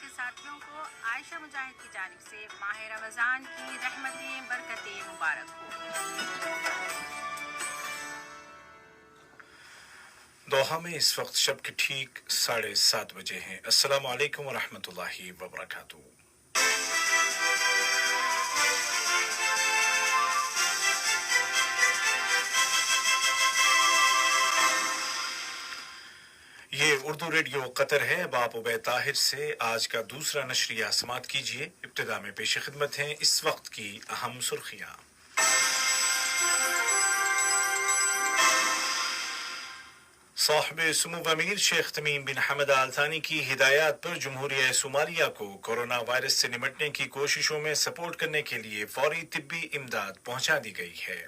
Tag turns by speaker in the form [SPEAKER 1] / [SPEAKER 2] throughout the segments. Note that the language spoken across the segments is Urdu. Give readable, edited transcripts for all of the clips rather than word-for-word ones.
[SPEAKER 1] کے ساتھیوں کو عائشہ مجاہد کی جانب سے ماہ رمضان کی رحمتیں برکتیں مبارک ہو۔
[SPEAKER 2] دوحہ میں اس وقت شب کے ٹھیک 7:30 بجے ہیں۔ السلام علیکم ورحمۃ اللہ وبرکاتہ۔ یہ اردو ریڈیو قطر ہے۔ اب آپ عبید طاہر سے آج کا دوسرا نشریہ سماعت کیجیے۔ ابتدا میں پیش خدمت ہیں اس وقت کی اہم سرخیاں۔ صاحب سمو امیر شیخ تمیم بن حمد آل ثانی کی ہدایات پر جمہوریہ صومالیہ کو کورونا وائرس سے نمٹنے کی کوششوں میں سپورٹ کرنے کے لیے فوری طبی امداد پہنچا دی گئی ہے۔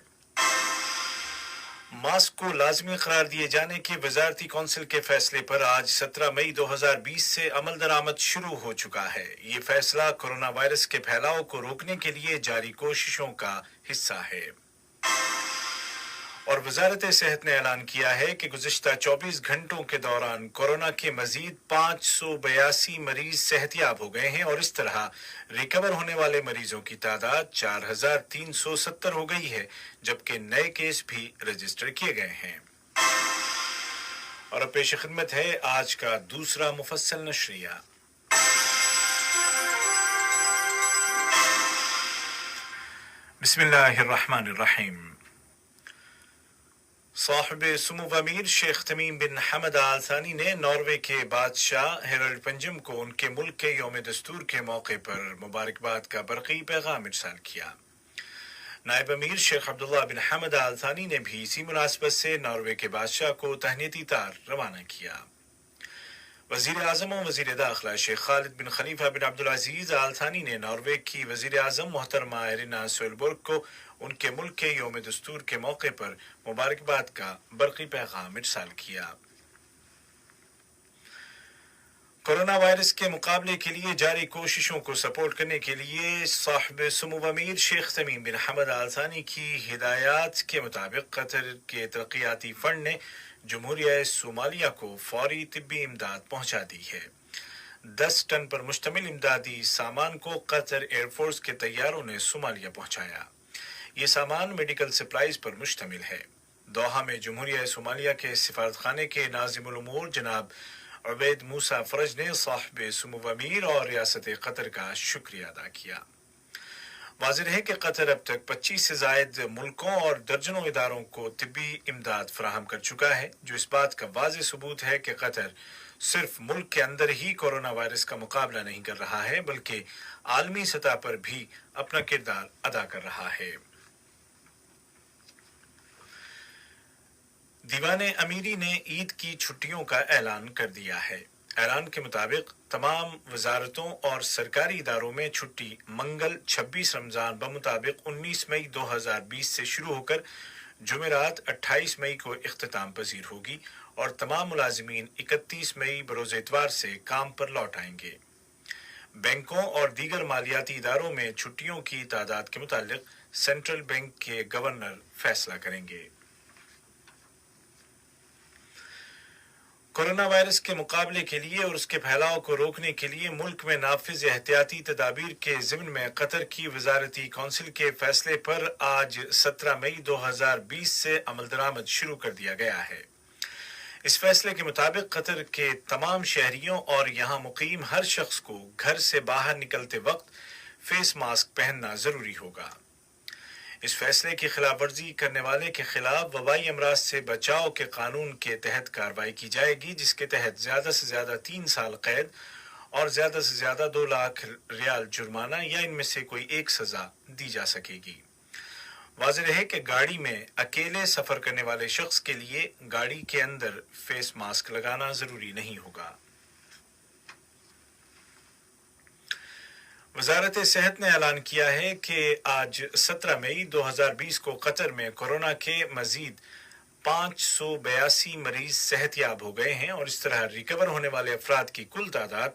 [SPEAKER 2] ماسک کو لازمی قرار دیے جانے کے وزارتی کونسل کے فیصلے پر آج 17 مئی 2020 سے عمل درآمد شروع ہو چکا ہے۔ یہ فیصلہ کورونا وائرس کے پھیلاؤ کو روکنے کے لیے جاری کوششوں کا حصہ ہے۔ اور وزارت صحت نے اعلان کیا ہے کہ گزشتہ 24 گھنٹوں کے دوران کورونا کے مزید 582 مریض صحت یاب ہو گئے ہیں اور اس طرح ریکور ہونے والے مریضوں کی تعداد 4370 ہو گئی ہے، جبکہ نئے کیس بھی رجسٹر کیے گئے ہیں۔ اور اب پیش خدمت ہے آج کا دوسرا مفصل نشریہ۔ بسم اللہ الرحمن الرحیم۔ صاحب سمو امیر شیخ تمیم بن حمد آل ثانی نے ناروے کے بادشاہ ہیرالڈ پنجم کو ان کے ملک کے یوم دستور کے موقع پر مبارکباد کا برقی پیغام ارسال کیا۔ نائب امیر شیخ عبداللہ بن حمد آل ثانی نے بھی اسی مناسبت سے ناروے کے بادشاہ کو تہنیتی تار روانہ کیا۔ وزیر اعظم و وزیر داخلہ شیخ خالد بن خلیفہ بن عبدالعزیز آل ثانی نے ناروے کی وزیر اعظم محترمہ ایرینا سولبرگ کو ان کے ملک کے یوم دستور کے موقع پر مبارکباد کا برقی پیغام ارسال کیا۔ کورونا وائرس کے مقابلے کے لیے جاری کوششوں کو سپورٹ کرنے کے لیے صاحب سمو امیر شیخ تمیم بن حمد آل ثانی کی ہدایات کے مطابق قطر کے ترقیاتی فنڈ نے جمہوریہ صومالیہ کو فوری طبی امداد پہنچا دی ہے۔ 10 ٹن پر مشتمل امدادی سامان کو قطر ایئر فورس کے طیاروں نے صومالیہ پہنچایا۔ یہ سامان میڈیکل سپلائز پر مشتمل ہے۔ دوحہ میں جمہوریہ صومالیہ کے سفارت خانے کے ناظم الامور جناب عبید موسیٰ فرج نے صاحب سمو امیر اور ریاست قطر کا شکریہ ادا کیا۔ واضح ہے کہ قطر اب تک 25 سے زائد ملکوں اور درجنوں اداروں کو طبی امداد فراہم کر چکا ہے، جو اس بات کا واضح ثبوت ہے کہ قطر صرف ملک کے اندر ہی کورونا وائرس کا مقابلہ نہیں کر رہا ہے بلکہ عالمی سطح پر بھی اپنا کردار ادا کر رہا ہے۔ دیوان امیری نے عید کی چھٹیوں کا اعلان کر دیا ہے۔ اعلان کے مطابق تمام وزارتوں اور سرکاری اداروں میں چھٹی منگل 26 رمضان بمطابق 19 مئی 2020 سے شروع ہو کر جمعرات 28 مئی کو اختتام پذیر ہوگی اور تمام ملازمین 31 مئی بروز اتوار سے کام پر لوٹ آئیں گے۔ بینکوں اور دیگر مالیاتی اداروں میں چھٹیوں کی تعداد کے متعلق سینٹرل بینک کے گورنر فیصلہ کریں گے۔ کورونا وائرس کے مقابلے کے لیے اور اس کے پھیلاؤ کو روکنے کے لیے ملک میں نافذ احتیاطی تدابیر کے ضمن میں قطر کی وزارتی کونسل کے فیصلے پر آج 17 مئی 2020 سے عمل درآمد شروع کر دیا گیا ہے۔ اس فیصلے کے مطابق قطر کے تمام شہریوں اور یہاں مقیم ہر شخص کو گھر سے باہر نکلتے وقت فیس ماسک پہننا ضروری ہوگا۔ اس فیصلے کی خلاف ورزی کرنے والے کے خلاف وبائی امراض سے بچاؤ کے قانون کے تحت کارروائی کی جائے گی، جس کے تحت زیادہ سے زیادہ 3 سال قید اور زیادہ سے زیادہ 2 لاکھ ریال جرمانہ یا ان میں سے کوئی ایک سزا دی جا سکے گی۔ واضح رہے کہ گاڑی میں اکیلے سفر کرنے والے شخص کے لیے گاڑی کے اندر فیس ماسک لگانا ضروری نہیں ہوگا۔ وزارت صحت نے اعلان کیا ہے کہ آج 17 مئی 2020 کو قطر میں کورونا کے مزید 582 مریض صحت یاب ہو گئے ہیں اور اس طرح ریکور ہونے والے افراد کی کل تعداد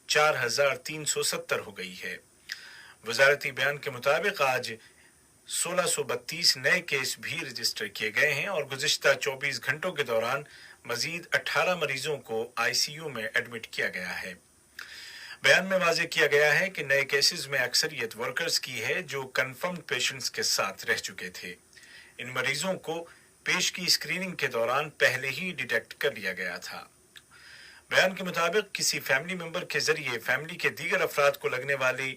[SPEAKER 2] 4370 ہو گئی ہے۔ وزارتی بیان کے مطابق آج 1632 نئے کیس بھی رجسٹر کیے گئے ہیں اور گزشتہ 24 گھنٹوں کے دوران مزید 18 مریضوں کو آئی سی یو میں ایڈمٹ کیا گیا ہے۔ بیان میں واضح کیا گیا ہے کہ نئے کیسز میں اکثریت ورکرز کی ہے جو کنفرمڈ پیشنٹس کے ساتھ رہ چکے تھے۔ ان مریضوں کو پیش کی اسکریننگ کے دوران پہلے ہی ڈیٹیکٹ کر لیا گیا تھا۔ بیان کے مطابق کسی فیملی ممبر کے ذریعے فیملی کے دیگر افراد کو لگنے والی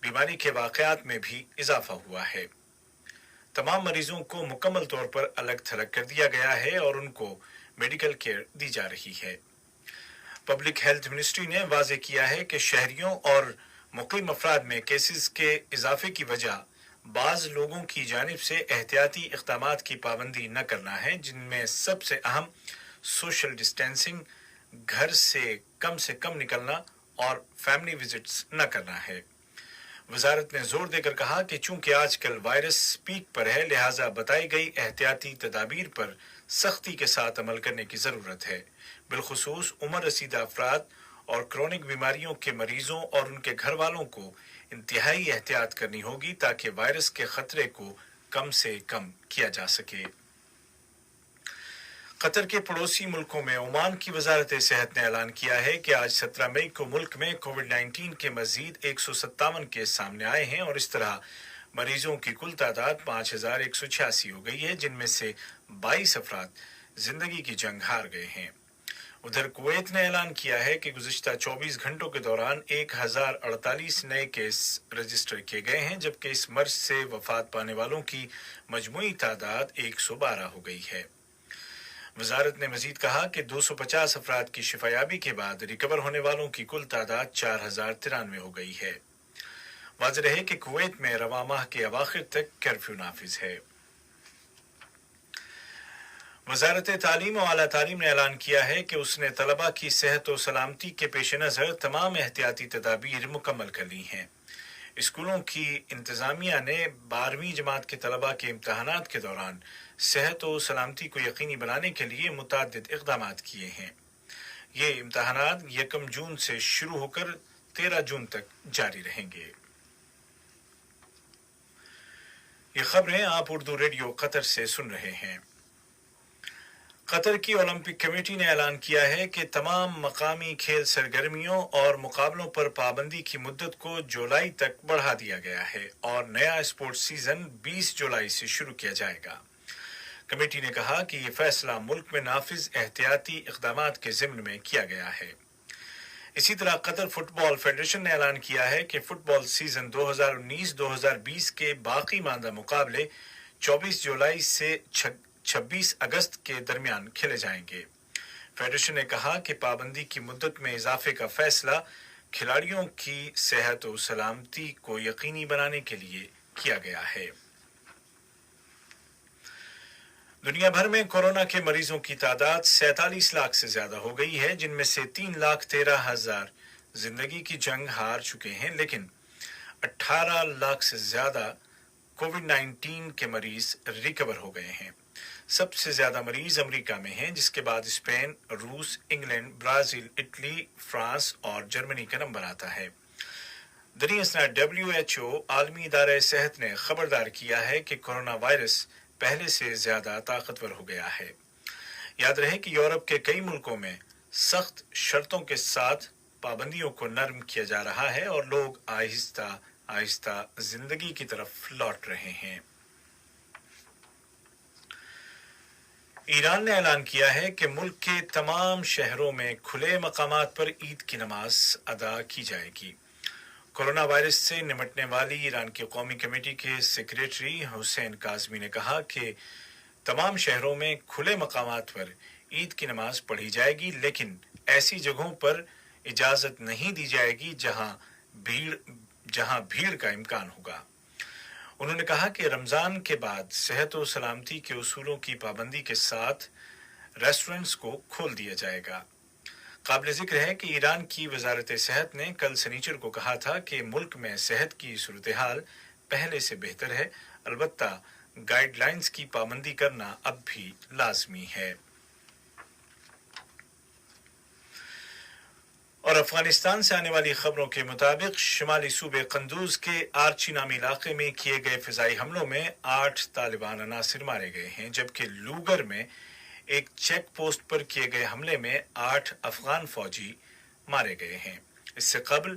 [SPEAKER 2] بیماری کے واقعات میں بھی اضافہ ہوا ہے۔ تمام مریضوں کو مکمل طور پر الگ تھلگ کر دیا گیا ہے اور ان کو میڈیکل کیئر دی جا رہی ہے۔ پبلک ہیلتھ منسٹری نے واضح کیا ہے کہ شہریوں اور مقیم افراد میں کیسز کے اضافے کی وجہ بعض لوگوں کی جانب سے احتیاطی اقدامات کی پابندی نہ کرنا ہے، جن میں سب سے اہم سوشل ڈسٹینسنگ، گھر سے کم نکلنا اور فیملی وزٹس نہ کرنا ہے۔ وزارت نے زور دے کر کہا کہ چونکہ آج کل وائرس پیک پر ہے، لہٰذا بتائی گئی احتیاطی تدابیر پر سختی کے ساتھ عمل کرنے کی ضرورت ہے، بالخصوص عمر رسیدہ افراد اور کرونک بیماریوں کے مریضوں اور ان کے گھر والوں کو انتہائی احتیاط کرنی ہوگی تاکہ وائرس کے خطرے کو کم سے کم کیا جا سکے۔ قطر کے پڑوسی ملکوں میں عمان کی وزارت صحت نے اعلان کیا ہے کہ آج 17 مئی کو ملک میں کووڈ-19 کے مزید 157 کیس سامنے آئے ہیں اور اس طرح مریضوں کی کل تعداد 5186 ہو گئی ہے، جن میں سے 22 افراد زندگی کی جنگ ہار گئے ہیں۔ ادھر کویت نے اعلان کیا ہے کہ گزشتہ 24 گھنٹوں کے دوران 1048 نئے کیس رجسٹر کیے گئے ہیں، جبکہ اس مرض سے وفات پانے والوں کی مجموعی تعداد 112 ہو گئی ہے۔ وزارت نے مزید کہا کہ 250 افراد کی شفایابی کے بعد ریکور ہونے والوں کی کل تعداد 4093 ہو گئی ہے۔ واضح رہے کہ کویت میں رواں ماہ کے اواخر تک کرفیو نافذ ہے۔ وزارت تعلیم و اعلیٰ تعلیم نے اعلان کیا ہے کہ اس نے طلباء کی صحت و سلامتی کے پیش نظر تمام احتیاطی تدابیر مکمل کر لی ہیں۔ اسکولوں کی انتظامیہ نے 12ویں جماعت کے طلباء کے امتحانات کے دوران صحت و سلامتی کو یقینی بنانے کے لیے متعدد اقدامات کیے ہیں۔ یہ امتحانات 1 جون سے شروع ہو کر 13 جون تک جاری رہیں گے۔ یہ خبریں آپ اردو ریڈیو قطر سے سن رہے ہیں۔ قطر کی اولمپک کمیٹی نے اعلان کیا ہے کہ تمام مقامی کھیل سرگرمیوں اور مقابلوں پر پابندی کی مدت کو جولائی تک بڑھا دیا گیا ہے اور نیا اسپورٹس سیزن 20 جولائی سے شروع کیا جائے گا۔ کمیٹی نے کہا کہ یہ فیصلہ ملک میں نافذ احتیاطی اقدامات کے ضمن میں کیا گیا ہے۔ اسی طرح قطر فٹ بال فیڈریشن نے اعلان کیا ہے کہ فٹ بال سیزن 2019-2020 کے باقی ماندہ مقابلے 24 جولائی سے 26 اگست کے درمیان کھیلے جائیں گے۔ فیڈریشن نے کہا کہ پابندی کی مدت میں اضافے کا فیصلہ کھلاڑیوں کی صحت و سلامتی کو یقینی بنانے کے لیے کیا گیا ہے۔ دنیا بھر میں کورونا کے مریضوں کی تعداد 47 لاکھ سے زیادہ ہو گئی ہے، جن میں سے 3,13,000 زندگی کی جنگ ہار چکے ہیں، لیکن 18 لاکھ سے زیادہ کووڈ-19 کے مریض ریکور ہو گئے ہیں۔ سب سے زیادہ مریض امریکہ میں ہیں، جس کے بعد اسپین، روس، انگلینڈ، برازیل، اٹلی، فرانس اور جرمنی کا نمبر آتا ہے۔ دریں اثنا WHO عالمی ادارہ صحت نے خبردار کیا ہے کہ کورونا وائرس پہلے سے زیادہ طاقتور ہو گیا ہے۔ یاد رہے کہ یورپ کے کئی ملکوں میں سخت شرطوں کے ساتھ پابندیوں کو نرم کیا جا رہا ہے اور لوگ آہستہ آہستہ زندگی کی طرف لوٹ رہے ہیں۔ ایران نے اعلان کیا ہے کہ ملک کے تمام شہروں میں کھلے مقامات پر عید کی نماز ادا کی جائے گی۔ کورونا وائرس سے نمٹنے والی ایران کی قومی کمیٹی کے سیکریٹری حسین کاظمی نے کہا کہ تمام شہروں میں کھلے مقامات پر عید کی نماز پڑھی جائے گی، لیکن ایسی جگہوں پر اجازت نہیں دی جائے گی جہاں بھیڑ کا امکان ہوگا۔ انہوں نے کہا کہ رمضان کے بعد صحت و سلامتی کے اصولوں کی پابندی کے ساتھ ریسٹورنٹس کو کھول دیا جائے گا۔ قابل ذکر ہے کہ ایران کی وزارت صحت نے کل سنیچر کو کہا تھا کہ ملک میں صحت کی صورتحال پہلے سے بہتر ہے، البتہ گائیڈ لائنز کی پابندی کرنا اب بھی لازمی ہے۔ اور افغانستان سے آنے والی خبروں کے مطابق شمالی صوبے قندوز کے آرچی نامی علاقے میں کیے گئے فضائی حملوں میں 8 طالبان عناصر مارے گئے ہیں، جبکہ لوگر میں ایک چیک پوسٹ پر کیے گئے حملے میں 8 افغان فوجی مارے گئے ہیں۔ اس سے قبل